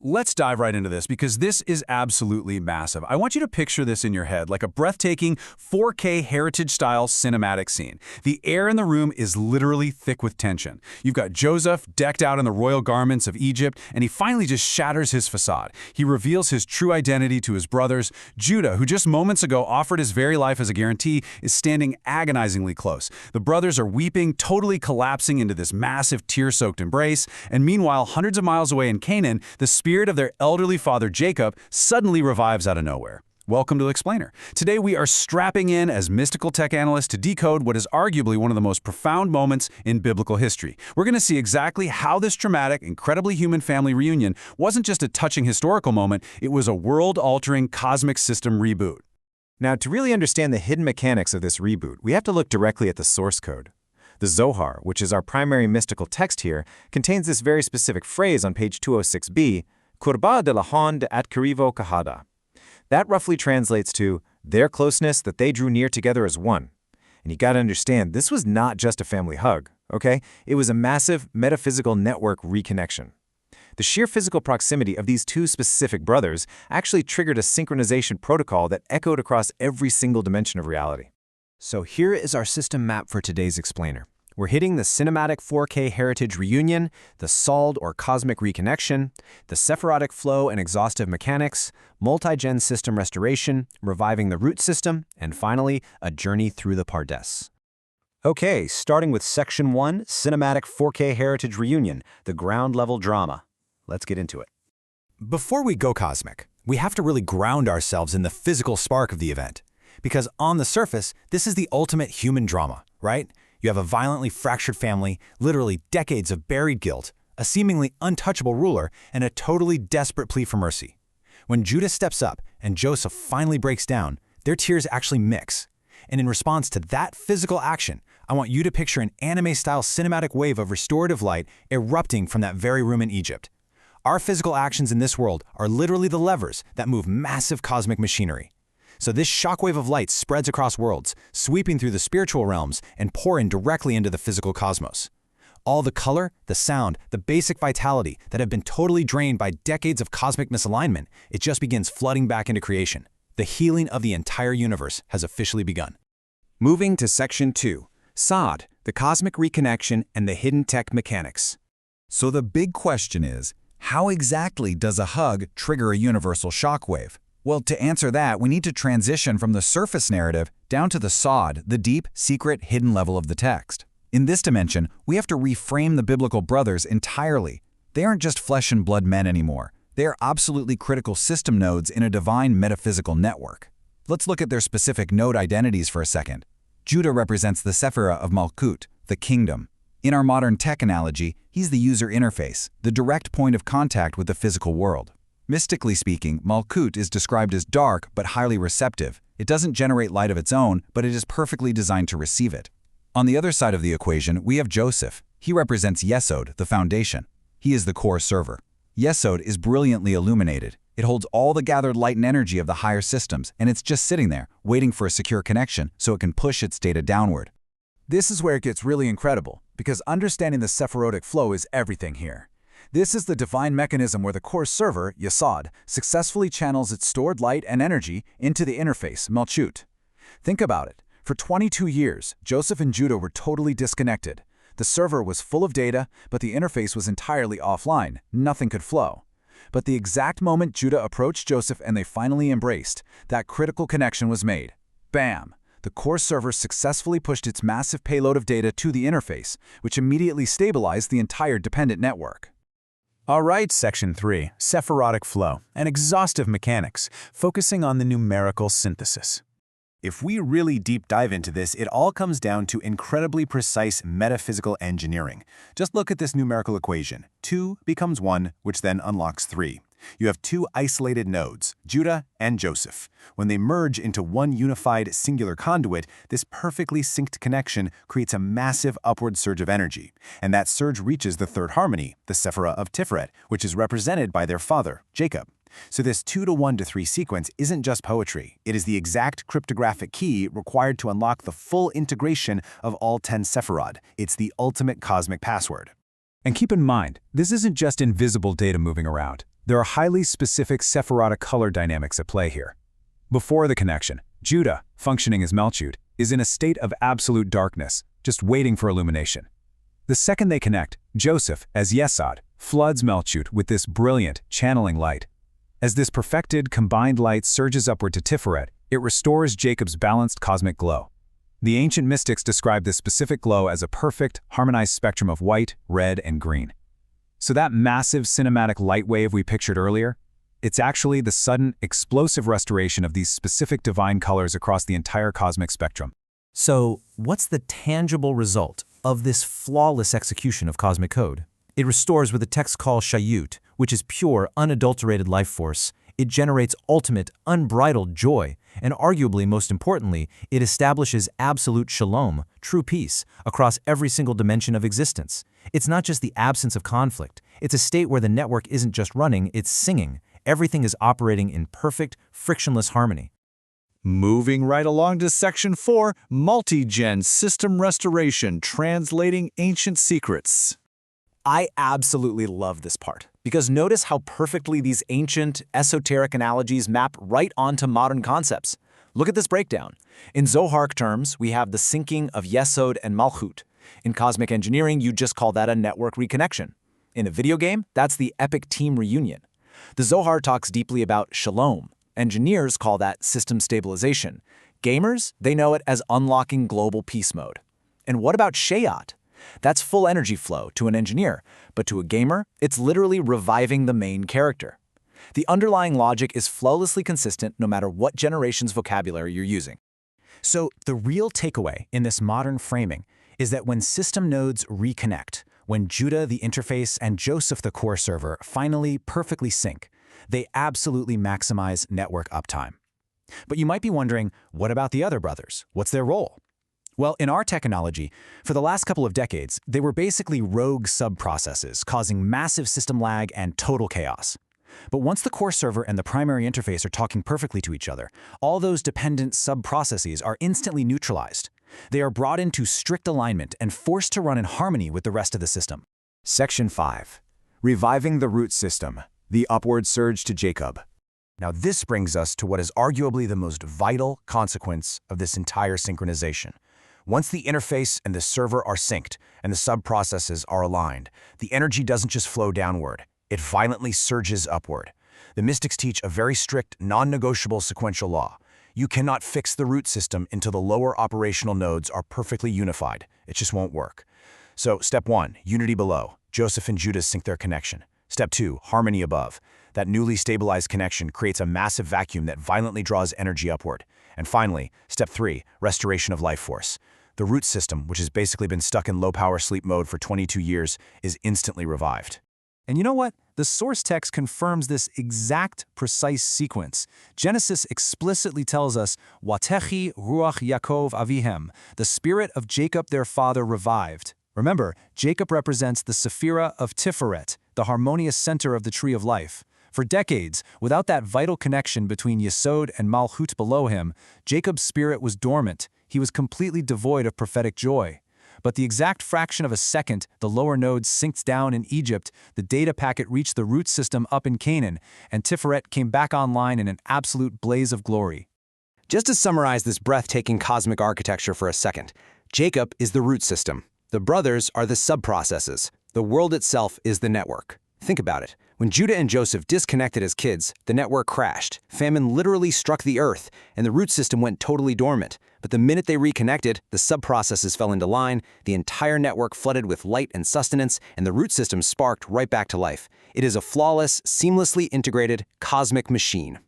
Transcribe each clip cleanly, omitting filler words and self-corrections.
Let's dive right into this because this is absolutely massive. I want you to picture this in your head like a breathtaking 4K heritage-style cinematic scene. The air in the room is literally thick with tension. You've got Joseph decked out in the royal garments of Egypt, and he finally just shatters his facade. He reveals his true identity to his brothers. Judah, who just moments ago offered his very life as a guarantee, is standing agonizingly close. The brothers are weeping, totally collapsing into this massive tear-soaked embrace, and meanwhile, hundreds of miles away in Canaan, the spirit of their elderly father Jacob suddenly revives out of nowhere. Welcome to Explainer. Today we are strapping in as mystical tech analysts to decode what is arguably one of the most profound moments in biblical history. We're going to see exactly how this dramatic, incredibly human family reunion wasn't just a touching historical moment, it was a world-altering cosmic system reboot. Now, to really understand the hidden mechanics of this reboot, we have to look directly at the source code. The Zohar, which is our primary mystical text here, contains this very specific phrase on page 206b, Kurba de lahon de at karivo kahada. That roughly translates to, their closeness that they drew near together as one. And you gotta understand, this was not just a family hug, okay? It was a massive metaphysical network reconnection. The sheer physical proximity of these two specific brothers actually triggered a synchronization protocol that echoed across every single dimension of reality. So here is our system map for today's explainer. We're hitting the cinematic 4K heritage reunion, the solid or cosmic reconnection, the Sephirotic flow and exhaustive mechanics, multi-gen system restoration, reviving the root system, and finally, a journey through the Pardes. Okay, starting with Section 1, Cinematic 4K Heritage Reunion, the ground-level drama. Let's get into it. Before we go cosmic, we have to really ground ourselves in the physical spark of the event. Because on the surface, this is the ultimate human drama, right? You have a violently fractured family, literally decades of buried guilt, a seemingly untouchable ruler, and a totally desperate plea for mercy. When Judah steps up and Joseph finally breaks down, their tears actually mix. And in response to that physical action, I want you to picture an anime-style cinematic wave of restorative light erupting from that very room in Egypt. Our physical actions in this world are literally the levers that move massive cosmic machinery. So this shockwave of light spreads across worlds, sweeping through the spiritual realms and pouring directly into the physical cosmos. All the color, the sound, the basic vitality that have been totally drained by decades of cosmic misalignment, it just begins flooding back into creation. The healing of the entire universe has officially begun. Moving to Section 2, Sod, the cosmic reconnection and the hidden tech mechanics. So the big question is, how exactly does a hug trigger a universal shockwave? Well, to answer that, we need to transition from the surface narrative down to the sod, the deep, secret, hidden level of the text. In this dimension, we have to reframe the biblical brothers entirely. They aren't just flesh and blood men anymore. They are absolutely critical system nodes in a divine metaphysical network. Let's look at their specific node identities for a second. Judah represents the Sephirah of Malkut, the kingdom. In our modern tech analogy, he's the user interface, the direct point of contact with the physical world. Mystically speaking, Malkut is described as dark but highly receptive. It doesn't generate light of its own, but it is perfectly designed to receive it. On the other side of the equation, we have Joseph. He represents Yesod, the foundation. He is the core server. Yesod is brilliantly illuminated. It holds all the gathered light and energy of the higher systems, and it's just sitting there, waiting for a secure connection so it can push its data downward. This is where it gets really incredible, because understanding the Sephirotic flow is everything here. This is the divine mechanism where the core server, Yesod, successfully channels its stored light and energy into the interface, Malchut. Think about it. For 22 years, Joseph and Judah were totally disconnected. The server was full of data, but the interface was entirely offline. Nothing could flow. But the exact moment Judah approached Joseph and they finally embraced, that critical connection was made. Bam! The core server successfully pushed its massive payload of data to the interface, which immediately stabilized the entire dependent network. All right, Section 3, Sephirotic flow and exhaustive mechanics, focusing on the numerical synthesis. If we really deep dive into this, it all comes down to incredibly precise metaphysical engineering. Just look at this numerical equation. 2 becomes 1, which then unlocks 3. You have two isolated nodes, Judah and Joseph. When they merge into one unified singular conduit, this perfectly synced connection creates a massive upward surge of energy. And that surge reaches the third harmony, the Sephirah of Tiferet, which is represented by their father, Jacob. So this 2 to 1 to 3 sequence isn't just poetry. It is the exact cryptographic key required to unlock the full integration of all 10 Sephirot. It's the ultimate cosmic password. And keep in mind, this isn't just invisible data moving around. There are highly specific Sephirotic color dynamics at play here. Before the connection, Judah, functioning as Melchut, is in a state of absolute darkness, just waiting for illumination. The second they connect, Joseph, as Yesod, floods Melchut with this brilliant, channeling light. As this perfected, combined light surges upward to Tiferet, it restores Jacob's balanced cosmic glow. The ancient mystics describe this specific glow as a perfect, harmonized spectrum of white, red, and green. So that massive cinematic light wave we pictured earlier, it's actually the sudden, explosive restoration of these specific divine colors across the entire cosmic spectrum. So, what's the tangible result of this flawless execution of cosmic code? It restores with a text called Shayut, which is pure, unadulterated life force. It generates ultimate, unbridled joy, and arguably most importantly, it establishes absolute shalom, true peace, across every single dimension of existence. It's not just the absence of conflict. It's a state where the network isn't just running, it's singing. Everything is operating in perfect, frictionless harmony. Moving right along to Section 4, Multi-Gen System Restoration, Translating Ancient Secrets. I absolutely love this part, because notice how perfectly these ancient, esoteric analogies map right onto modern concepts. Look at this breakdown. In Zohar terms, we have the syncing of Yesod and Malchut. In cosmic engineering, you just call that a network reconnection. In a video game, that's the epic team reunion. The Zohar talks deeply about shalom. Engineers call that system stabilization. Gamers, they know it as unlocking global peace mode. And what about Shayat? That's full energy flow to an engineer, but to a gamer, it's literally reviving the main character. The underlying logic is flawlessly consistent no matter what generation's vocabulary you're using. So, the real takeaway in this modern framing is that when system nodes reconnect, when Judah, the interface, and Joseph, the core server, finally perfectly sync, they absolutely maximize network uptime. But you might be wondering, what about the other brothers? What's their role? Well, in our technology, for the last couple of decades, they were basically rogue sub-processes, causing massive system lag and total chaos. But once the core server and the primary interface are talking perfectly to each other, all those dependent sub-processes are instantly neutralized. They are brought into strict alignment and forced to run in harmony with the rest of the system. Section 5. Reviving the root system, the upward surge to Jacob. Now this brings us to what is arguably the most vital consequence of this entire synchronization. Once the interface and the server are synced and the sub-processes are aligned, the energy doesn't just flow downward, it violently surges upward. The mystics teach a very strict, non-negotiable sequential law. You cannot fix the root system until the lower operational nodes are perfectly unified. It just won't work. So, step 1, unity below. Joseph and Judah sync their connection. Step 2, harmony above. That newly stabilized connection creates a massive vacuum that violently draws energy upward. And finally, step 3, restoration of life force. The root system, which has basically been stuck in low-power sleep mode for 22 years, is instantly revived. And you know what? The source text confirms this exact, precise sequence. Genesis explicitly tells us, Watechi ruach Yaakov avihem, the spirit of Jacob their father revived. Remember, Jacob represents the Sephira of Tiferet, the harmonious center of the tree of life. For decades, without that vital connection between Yesod and Malchut below him, Jacob's spirit was dormant. He was completely devoid of prophetic joy. But the exact fraction of a second the lower nodes synced down in Egypt, the data packet reached the root system up in Canaan, and Tiferet came back online in an absolute blaze of glory. Just to summarize this breathtaking cosmic architecture for a second, Jacob is the root system. The brothers are the sub-processes. The world itself is the network. Think about it. When Judah and Joseph disconnected as kids, the network crashed. Famine literally struck the earth, and the root system went totally dormant. But the minute they reconnected, the sub-processes fell into line, the entire network flooded with light and sustenance, and the root system sparked right back to life. It is a flawless, seamlessly integrated cosmic machine.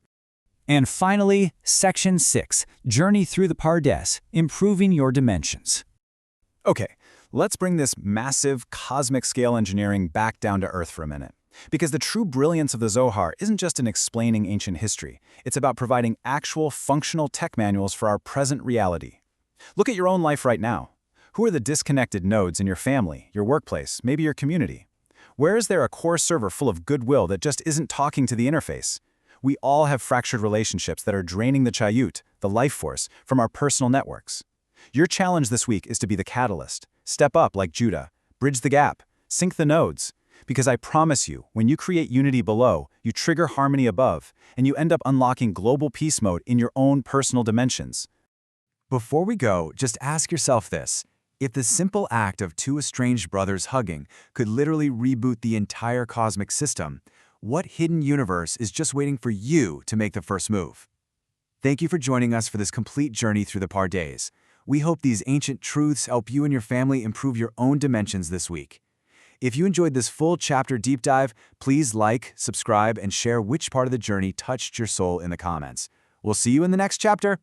And finally, Section 6, Journey through the Pardes, Improving Your Dimensions. Okay, let's bring this massive, cosmic-scale engineering back down to Earth for a minute. Because the true brilliance of the Zohar isn't just in explaining ancient history. It's about providing actual functional tech manuals for our present reality. Look at your own life right now. Who are the disconnected nodes in your family, your workplace, maybe your community? Where is there a core server full of goodwill that just isn't talking to the interface? We all have fractured relationships that are draining the chayut, the life force, from our personal networks. Your challenge this week is to be the catalyst. Step up like Judah. Bridge the gap. Sync the nodes. Because I promise you, when you create unity below, you trigger harmony above, and you end up unlocking global peace mode in your own personal dimensions. Before we go, just ask yourself this. If the simple act of two estranged brothers hugging could literally reboot the entire cosmic system, what hidden universe is just waiting for you to make the first move? Thank you for joining us for this complete journey through the Pardays. We hope these ancient truths help you and your family improve your own dimensions this week. If you enjoyed this full chapter deep dive, please like, subscribe, and share which part of the journey touched your soul in the comments. We'll see you in the next chapter.